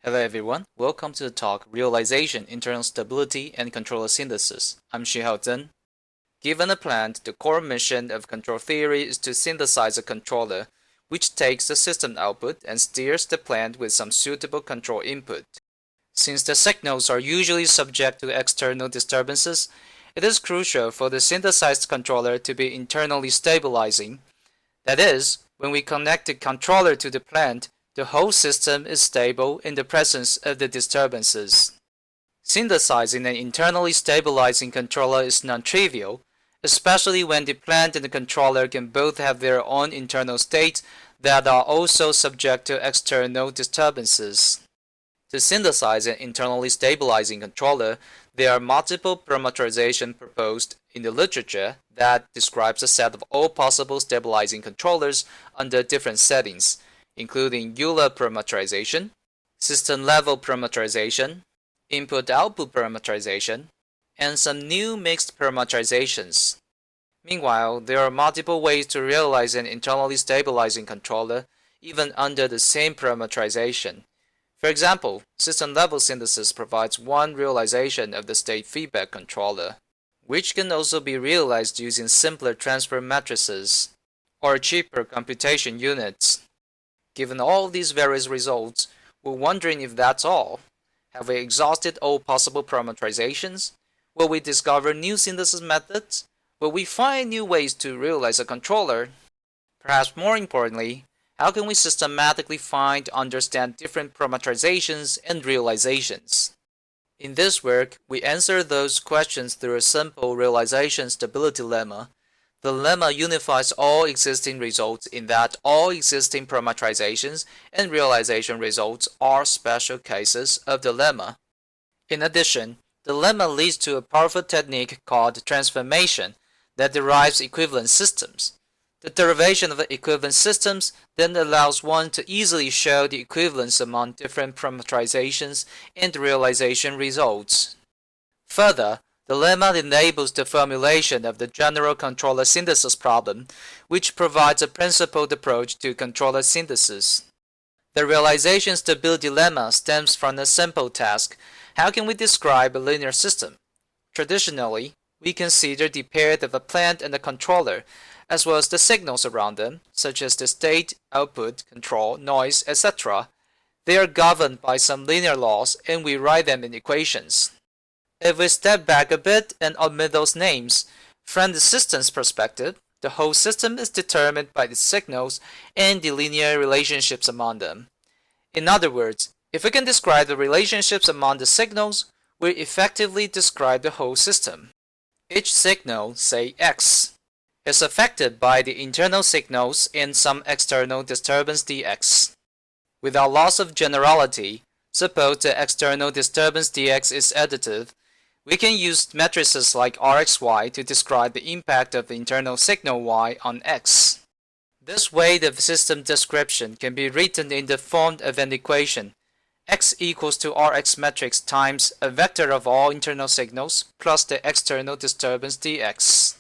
Hello everyone, welcome to the talk Realization, Internal Stability, and Controller Synthesis. I'm Shihao Zhen. Given a plant, the core mission of control theory is to synthesize a controller, which takes the system output and steers the plant with some suitable control input. Since the signals are usually subject to external disturbances, it is crucial for the synthesized controller to be internally stabilizing. That is, when we connect the controller to the plant, the whole system is stable in the presence of the disturbances. Synthesizing an internally stabilizing controller is non-trivial, especially when the plant and the controller can both have their own internal states that are also subject to external disturbances. To synthesize an internally stabilizing controller, there are multiple parameterizations proposed in the literature that describes a set of all possible stabilizing controllers under different settings, including Euler parameterization, system-level parameterization, input-output parameterization, and some new mixed parameterizations. Meanwhile, there are multiple ways to realize an internally stabilizing controller even under the same parameterization. For example, system-level synthesis provides one realization of the state feedback controller, which can also be realized using simpler transfer matrices or cheaper computation units. Given all these various results, we're wondering if that's all. Have we exhausted all possible parameterizations? Will we discover new synthesis methods? Will we find new ways to realize a controller? Perhaps more importantly, how can we systematically find and understand different parameterizations and realizations? In this work, we answer those questions through a simple realization stability lemma. The lemma unifies all existing results in that all existing parameterizations and realization results are special cases of the lemma. In addition, the lemma leads to a powerful technique called transformation that derives equivalent systems. The derivation of equivalent systems then allows one to easily show the equivalence among different parameterizations and realization results. Further, the lemma enables the formulation of the general controller synthesis problem, which provides a principled approach to controller synthesis. The realization stability lemma stems from a simple task: how can we describe a linear system? Traditionally, we consider the pair of a plant and a controller, as well as the signals around them, such as the state, output, control, noise, etc. They are governed by some linear laws, and we write them in equations. If we step back a bit and omit those names, from the system's perspective, the whole system is determined by the signals and the linear relationships among them. In other words, if we can describe the relationships among the signals, we effectively describe the whole system. Each signal, say x, is affected by the internal signals and some external disturbance dx. Without loss of generality, suppose the external disturbance dx is additive, we can use matrices like Rxy to describe the impact of the internal signal y on x. This way the system description can be written in the form of an equation: x equals to Rx matrix times a vector of all internal signals plus the external disturbance dx.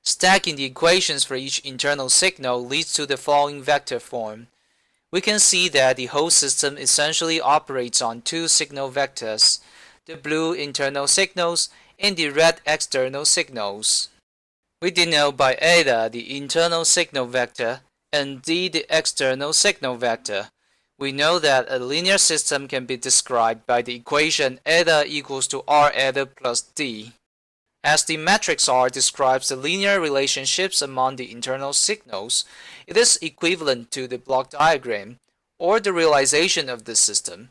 Stacking the equations for each internal signal leads to the following vector form. We can see that the whole system essentially operates on two signal vectors: the blue internal signals and the red external signals. We denote by eta the internal signal vector and d the external signal vector. We know that a linear system can be described by the equation eta equals to r eta plus d. As the matrix R describes the linear relationships among the internal signals, it is equivalent to the block diagram, or the realization of the system.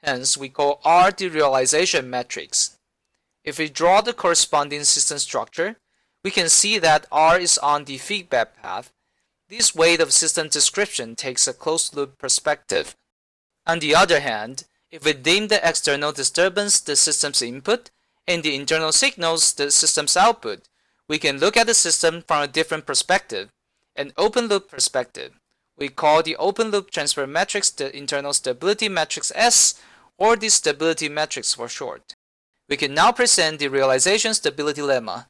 Hence, we call R the realization matrix. If we draw the corresponding system structure, we can see that R is on the feedback path. This way of system description takes a closed-loop perspective. On the other hand, if we deem the external disturbance the system's input, and the internal signals the system's output, we can look at the system from a different perspective, an open-loop perspective. We call the open-loop transfer matrix the internal stability matrix S, or the stability matrix for short. We can now present the realization stability lemma.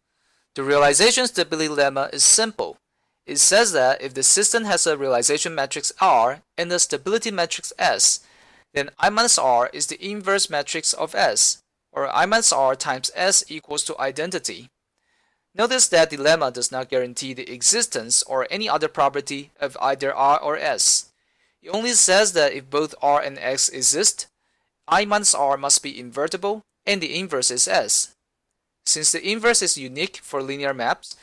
The realization stability lemma is simple. It says that if the system has a realization matrix R and a stability matrix S, then I minus R is the inverse matrix of S, or I minus R times S equals to identity. Notice that the lemma does not guarantee the existence or any other property of either R or S. It only says that if both R and X exist, I minus R must be invertible and the inverse is S. Since the inverse is unique for linear maps,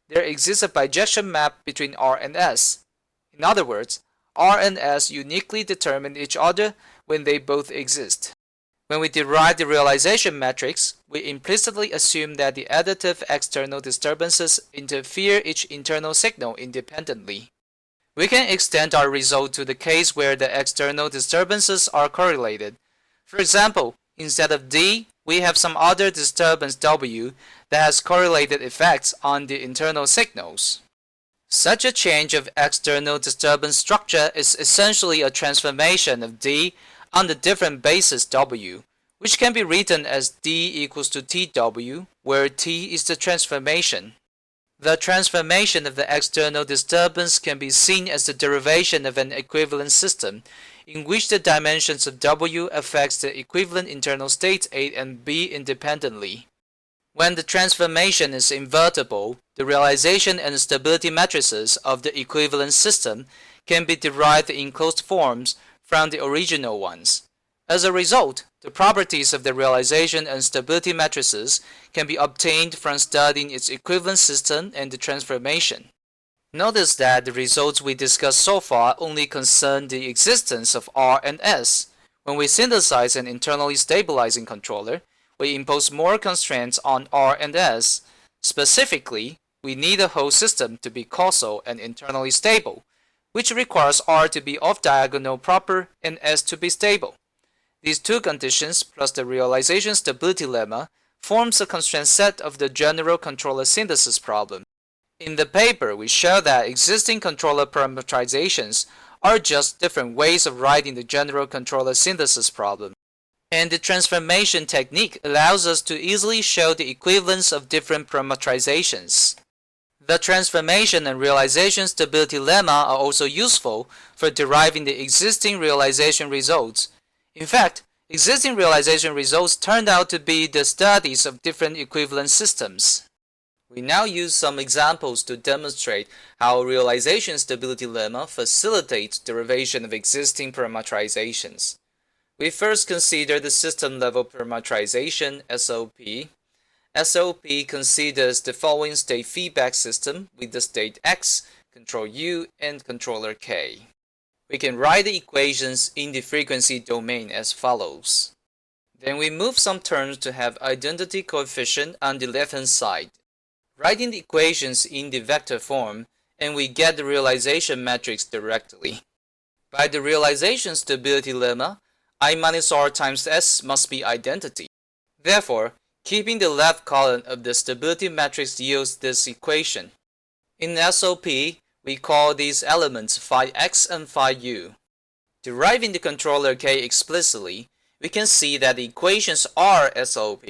there exists a bijection map between R and S. In other words, R and S uniquely determine each other when they both exist. When we derive the realization matrix, we implicitly assume that the additive external disturbances interfere each internal signal independently. We can extend our result to the case where the external disturbances are correlated. For example, instead of D, we have some other disturbance W that has correlated effects on the internal signals. Such a change of external disturbance structure is essentially a transformation of D on the different basis W, which can be written as D equals to TW, where T is the transformation. The transformation of the external disturbance can be seen as the derivation of an equivalent system, in which the dimensions of W affects the equivalent internal states A and B independently. When the transformation is invertible, the realization and stability matrices of the equivalent system can be derived in closed forms from the original ones. As a result, the properties of the realization and stability matrices can be obtained from studying its equivalent system and the transformation. Notice that the results we discussed so far only concern the existence of R and S. When we synthesize an internally stabilizing controller, we impose more constraints on R and S. Specifically, we need the whole system to be causal and internally stable, which requires R to be off-diagonal proper and S to be stable. These two conditions, plus the realization stability lemma, forms a constraint set of the general controller synthesis problem. In the paper, we show that existing controller parameterizations are just different ways of writing the general controller synthesis problem. And the transformation technique allows us to easily show the equivalence of different parameterizations. The transformation and realization stability lemma are also useful for deriving the existing realization results. In fact, existing realization results turned out to be the studies of different equivalent systems. We now use some examples to demonstrate how realization stability lemma facilitates derivation of existing parameterizations. We first consider the system-level parameterization (SOP). SOP considers the following state feedback system with the state X, control U, and controller K. We can write the equations in the frequency domain as follows. Then we move some terms to have identity coefficient on the left-hand side. Writing the equations in the vector form, and we get the realization matrix directly. By the realization stability lemma, I minus R times S must be identity. Therefore, keeping the left column of the stability matrix yields this equation. In SOP, we call these elements phi x and phi u. Deriving the controller K explicitly, we can see that the equations are SOP.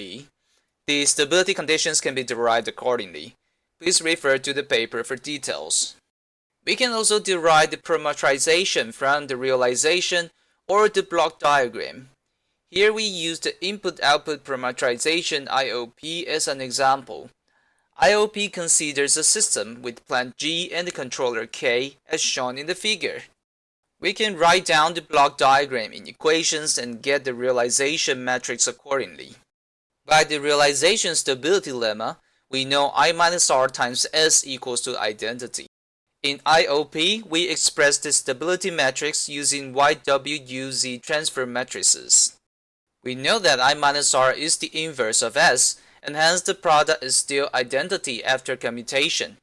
The stability conditions can be derived accordingly. Please refer to the paper for details. We can also derive the parameterization from the realization or the block diagram. Here we use the input-output parameterization IOP as an example. IOP considers a system with plant G and the controller K as shown in the figure. We can write down the block diagram in equations and get the realization matrix accordingly. By the realization stability lemma, we know I minus R times S equals to identity. In IOP, we express the stability matrix using YWUZ transfer matrices. We know that I minus R is the inverse of S, and hence the product is still identity after commutation.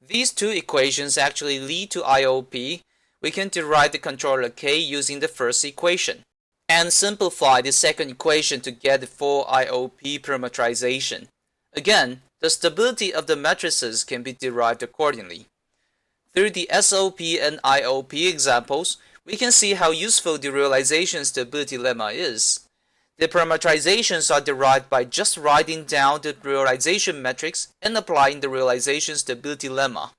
These two equations actually lead to IOP. We can derive the controller K using the first equation, and simplify the second equation to get the full IOP parameterization. Again, the stability of the matrices can be derived accordingly. Through the SOP and IOP examples, we can see how useful the realization stability lemma is. The parameterizations are derived by just writing down the realization matrix and applying the realization stability lemma.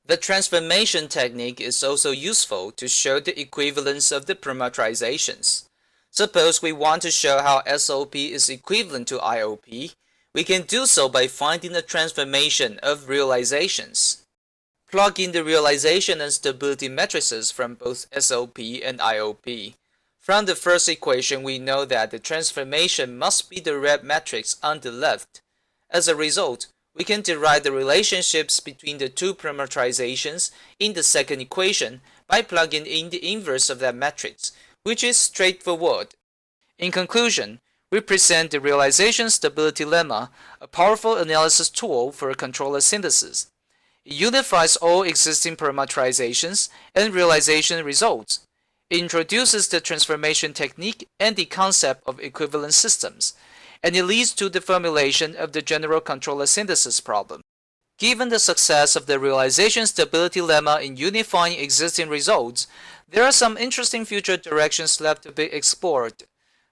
The transformation technique is also useful to show the equivalence of the parameterizations. Suppose we want to show how SOP is equivalent to IOP. We can do so by finding the transformation of realizations. Plug in the realization and stability matrices from both SOP and IOP. From the first equation, we know that the transformation must be the red matrix on the left. As a result, we can derive the relationships between the two parameterizations in the second equation by plugging in the inverse of that matrix, which is straightforward. In conclusion, we present the realization stability lemma, a powerful analysis tool for controller synthesis. It unifies all existing parameterizations and realization results. It introduces the transformation technique and the concept of equivalent systems, and it leads to the formulation of the general controller synthesis problem. Given the success of the realization stability lemma in unifying existing results, there are some interesting future directions left to be explored.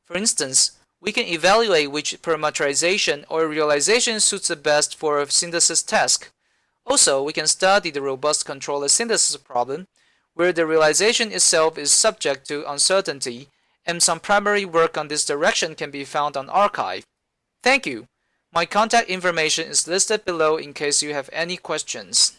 For instance, we can evaluate which parameterization or realization suits the best for a synthesis task. Also, we can study the robust controller synthesis problem, where the realization itself is subject to uncertainty, and some primary work on this direction can be found on arXiv. Thank you. My contact information is listed below in case you have any questions.